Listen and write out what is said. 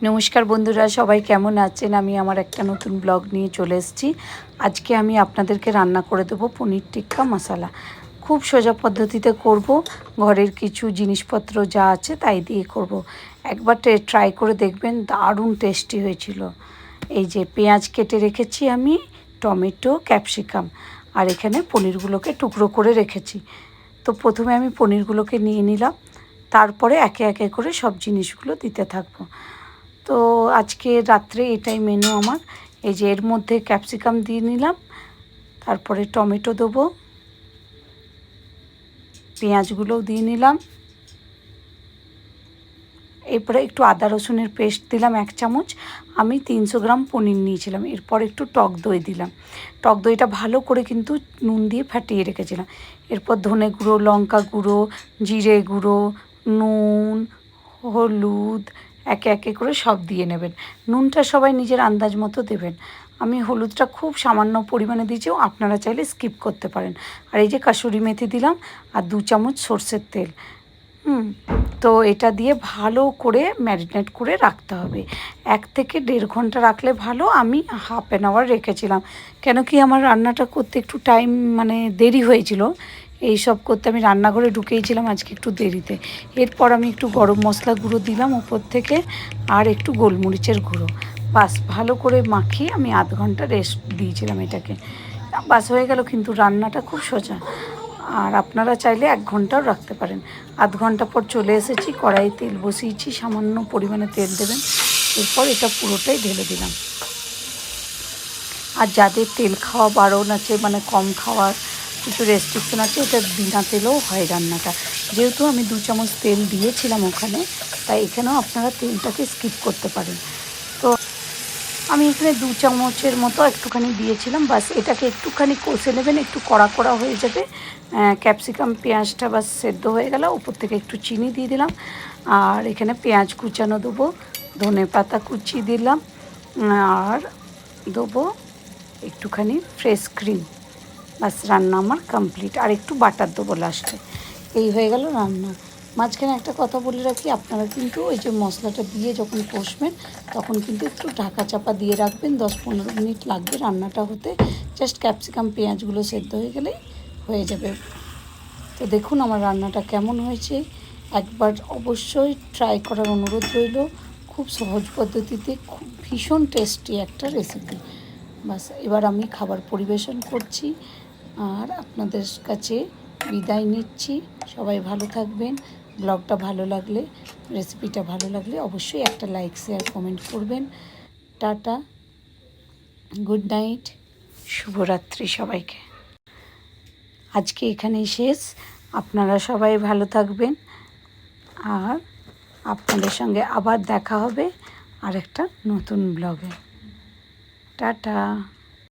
নমস্কার বন্ধুরা, সবাই কেমন আছেন? আমি আমার একটা নতুন ব্লগ নিয়ে চলে এসেছি। আজকে আমি আপনাদেরকে রান্না করে দেবো পনির টিক্কা মশালা। খুব সোজা পদ্ধতিতে করব, ঘরের কিছু জিনিসপত্র যা আছে তাই দিয়ে করব। একবার ট্রাই করে দেখবেন, দারুণ টেস্টি হয়েছিল। এই যে পেঁয়াজ কেটে রেখেছি আমি, টমেটো, ক্যাপসিকাম, আর এখানে পনিরগুলোকে টুকরো করে রেখেছি। তো প্রথমে আমি পনিরগুলোকে নিয়ে নিলাম, তারপরে একে একে করে সব জিনিসগুলো দিতে থাকবো। তো আজকে রাত্রে এটাই মেনু আমার। এই যে এর মধ্যে ক্যাপসিকাম দিয়ে নিলাম, তারপরে টমেটো দেবো, পেঁয়াজগুলোও দিয়ে নিলাম, এরপরে একটু আদা রসুনের পেস্ট দিলাম 1 চামচ। আমি 300 গ্রাম পনির নিয়েছিলাম। এরপর একটু টক দই দিলাম। টক দইটা ভালো করে কিন্তু নুন দিয়ে ফাটিয়ে রেখেছিলাম। এরপর ধনে গুঁড়ো, লঙ্কা গুঁড়ো, জিরে গুঁড়ো, নুন, হলুদ একে একে করে সব দিয়ে নেবেন। নুনটা সবাই নিজের আন্দাজ মতো দেবেন। আমি হলুদটা খুব সামান্য পরিমাণে দিয়েছি, আপনারা চাইলে স্কিপ করতে পারেন। আর এই যে কাসুরি মেথি দিলাম, আর 2 চামচ সর্ষের তেল। তো এটা দিয়ে ভালো করে ম্যারিনেট করে রাখতে হবে। 1 থেকে 1.5 ঘন্টা রাখলে ভালো। আমি হাফ অ্যান আওয়ার রেখেছিলাম, কেন কি আমার রান্নাটা করতে একটু টাইম দেরি হয়েছিল। এই সব করতে আমি রান্নাঘরে ঢুকেইছিলাম আজকে একটু দেরিতে। এরপর আমি একটু গরম মশলা গুঁড়ো দিলাম ওপর থেকে, আর একটু গোলমরিচের গুঁড়ো। বাস ভালো করে মাখিয়ে আমি আধ ঘন্টা রেস্ট দিয়েছিলাম এটাকে। বাস হয়ে গেল। কিন্তু রান্নাটা খুব সোজা, আর আপনারা চাইলে 1 ঘন্টাও রাখতে পারেন। আধ ঘন্টা পর চলে এসেছি, কড়াইয়ে তেল বসিয়েছি, সামান্য পরিমাণে তেল দেবেন। এরপর এটা পুরোটাই ঢেলে দিলাম। আর যাদের তেল খাওয়া বারণ আছে, কম খাওয়ার কিছু রেস্ট্রিকশন আছে, এটা বিনা তেলেও হয় রান্নাটা। যেহেতু আমি 2 চামচ তেল দিয়েছিলাম ওখানে, তাই এখানেও আপনারা তেলটাকে স্কিপ করতে পারেন। তো আমি এখানে 2 চামচের মতো একটুখানি দিয়েছিলাম। বাস এটাকে একটুখানি কষে নেবেন, একটু কড়া কড়া হয়ে যাবে। ক্যাপসিকাম পেঁয়াজটা বাস সেদ্ধ হয়ে গেল। উপর থেকে একটু চিনি দিয়ে দিলাম, আর এখানে পেঁয়াজ কুচানো দেবো, ধনে পাতা কুচি দিলাম, আর দেবো একটুখানি ফ্রেশ ক্রিম। বাস রান্না আমার কমপ্লিট। আর একটু বাটার দেবো লাস্টে। এই হয়ে গেল রান্না। মাঝখানে একটা কথা বলে রাখি, আপনারা কিন্তু ওই যে মশলাটা দিয়ে যখন কষবেন, তখন কিন্তু একটু ঢাকা চাপা দিয়ে রাখবেন। 10-15 মিনিট লাগবে রান্নাটা হতে। জাস্ট ক্যাপসিকাম পেঁয়াজগুলো সেদ্ধ হয়ে গেলেই হয়ে যাবে। তো দেখুন আমার রান্নাটা কেমন হয়েছে, একবার অবশ্যই ট্রাই করার অনুরোধ রইল। খুব সহজ পদ্ধতিতে খুব ভীষণ টেস্টি একটা রেসিপি। বাস এবার আমি খাবার পরিবেশন করছি, আর আপনাদের কাছে বিদায় নিচ্ছি। সবাই ভালো থাকবেন। ব্লগটা ভালো লাগলে, রেসিপিটা ভালো লাগলে অবশ্যই একটা লাইক, শেয়ার, কমেন্ট করবেন। টাটা, গুড নাইট, শুভরাত্রি সবাইকে। আজকে এখানেই শেষ। আপনারা সবাই ভালো থাকবেন, আর আপনাদের সঙ্গে আবার দেখা হবে আর একটা নতুন ব্লগে। টাটা।